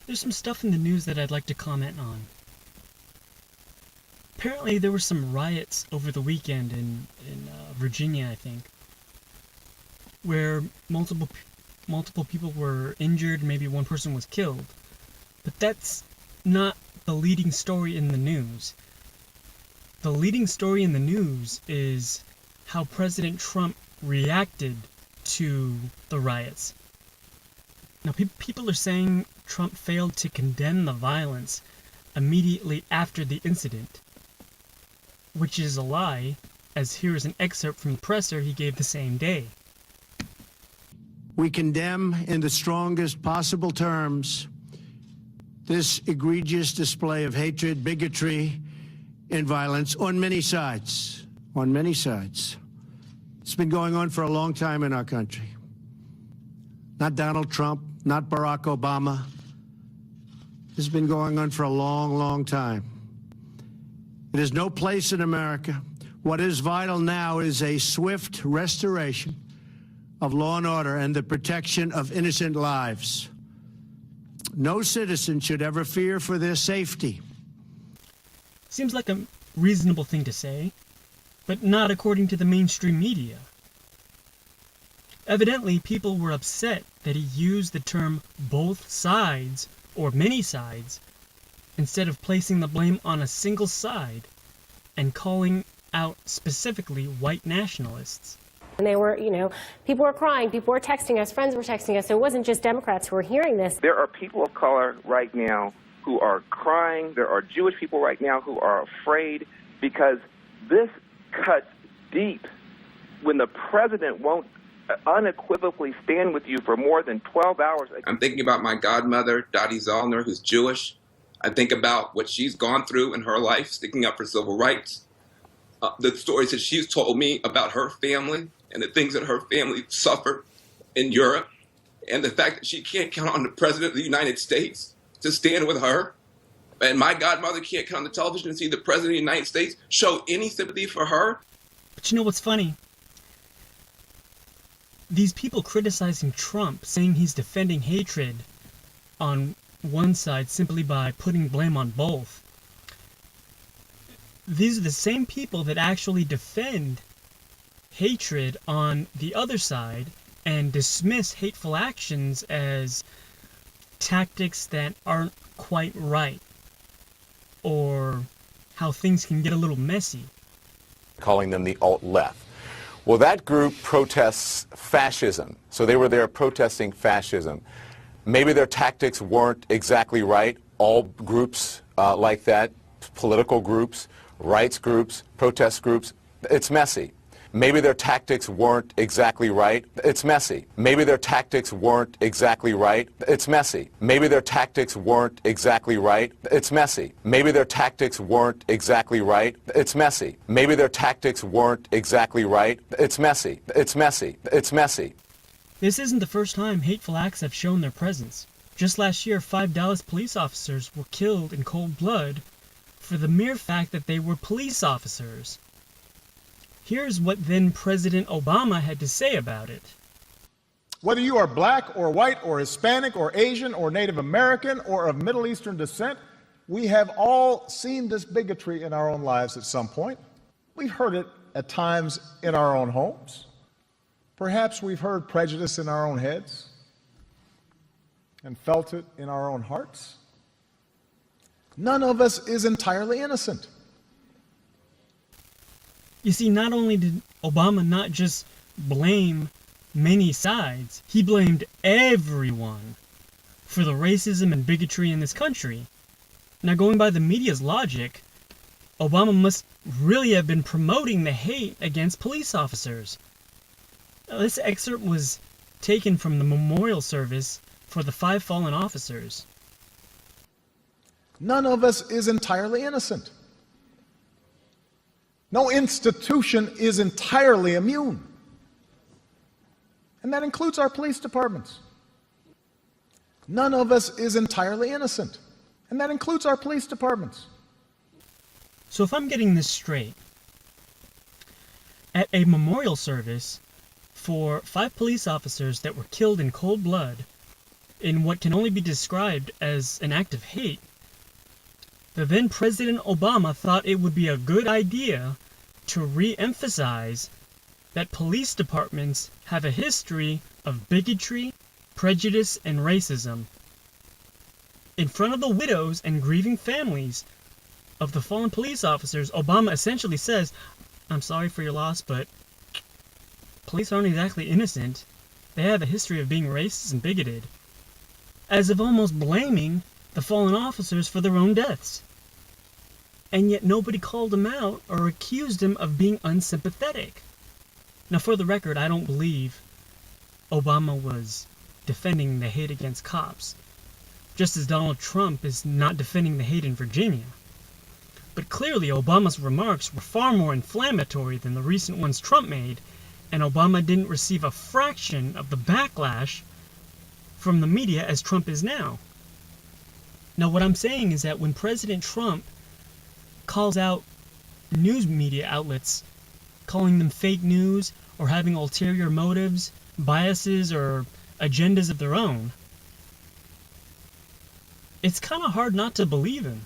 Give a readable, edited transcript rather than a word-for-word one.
There's some stuff in the news that I'd like to comment on. Apparently there were some riots over the weekend in Virginia, I think, where multiple people were injured, maybe one person was killed. But that's not the leading story in the news. The leading story in the news is how President Trump reacted to the riots. Now, people are saying Trump failed to condemn the violence immediately after the incident, which is a lie, as here is an excerpt from the presser he gave the same day. We condemn in the strongest possible terms this egregious display of hatred, bigotry, and violence on many sides. On many sides. It's been going on for a long time in our country. Not Donald Trump, not Barack Obama. This has been going on for a long, long time. It has no place in America. What is vital now is a swift restoration of law and order and the protection of innocent lives. No citizen should ever fear for their safety. Seems like a reasonable thing to say, but not according to the mainstream media. Evidently, people were upset that he used the term both sides, or many sides, instead of placing the blame on a single side and calling out specifically white nationalists. And they were, people were crying, people were texting us, friends were texting us. So it wasn't just Democrats who were hearing this. There are people of color right now who are crying. There are Jewish people right now who are afraid because this cuts deep. When the president won't unequivocally stand with you for more than 12 hours. I'm thinking about my godmother, Dottie Zollner, who's Jewish. I think about what she's gone through in her life, sticking up for civil rights. The stories that she's told me about her family and the things that her family suffered in Europe, and the fact that she can't count on the President of the United States to stand with her. And my godmother can't count on the television to see the President of the United States show any sympathy for her. But you know what's funny? These people criticizing Trump, saying he's defending hatred on one side simply by putting blame on both. These are the same people that actually defend hatred on the other side and dismiss hateful actions as tactics that aren't quite right, or how things can get a little messy. Calling them the alt-left. Well, that group protests fascism. So they were there protesting fascism. Maybe their tactics weren't exactly right. All groups like that, political groups, rights groups, protest groups, it's messy. Maybe their tactics weren't exactly right. It's messy. Maybe their tactics weren't exactly right. It's messy. Maybe their tactics weren't exactly right. It's messy. Maybe their tactics weren't exactly right. It's messy. Maybe their tactics weren't exactly right. It's messy. It's messy. It's messy. This isn't the first time hateful acts have shown their presence. Just last year, 5 Dallas police officers were killed in cold blood for the mere fact that they were police officers. Here's what then President Obama had to say about it. Whether you are black or white or Hispanic or Asian or Native American or of Middle Eastern descent, we have all seen this bigotry in our own lives at some point. We've heard it at times in our own homes. Perhaps we've heard prejudice in our own heads and felt it in our own hearts. None of us is entirely innocent. You see, not only did Obama not just blame many sides, he blamed everyone for the racism and bigotry in this country. Now, going by the media's logic, Obama must really have been promoting the hate against police officers. Now, this excerpt was taken from the memorial service for the 5 fallen officers. None of us is entirely innocent. No institution is entirely immune. And that includes our police departments. None of us is entirely innocent. And that includes our police departments. So if I'm getting this straight, at a memorial service for 5 police officers that were killed in cold blood, in what can only be described as an act of hate, the then President Obama thought it would be a good idea to re-emphasize that police departments have a history of bigotry, prejudice, and racism. In front of the widows and grieving families of the fallen police officers, Obama essentially says, "I'm sorry for your loss, but police aren't exactly innocent. They have a history of being racist and bigoted," as if almost blaming the fallen officers for their own deaths. And yet nobody called him out or accused him of being unsympathetic. Now, for the record, I don't believe Obama was defending the hate against cops, just as Donald Trump is not defending the hate in Virginia. But clearly, Obama's remarks were far more inflammatory than the recent ones Trump made, and Obama didn't receive a fraction of the backlash from the media as Trump is now. Now, what I'm saying is that when President Trump calls out news media outlets, calling them fake news or having ulterior motives, biases, or agendas of their own, it's kind of hard not to believe him.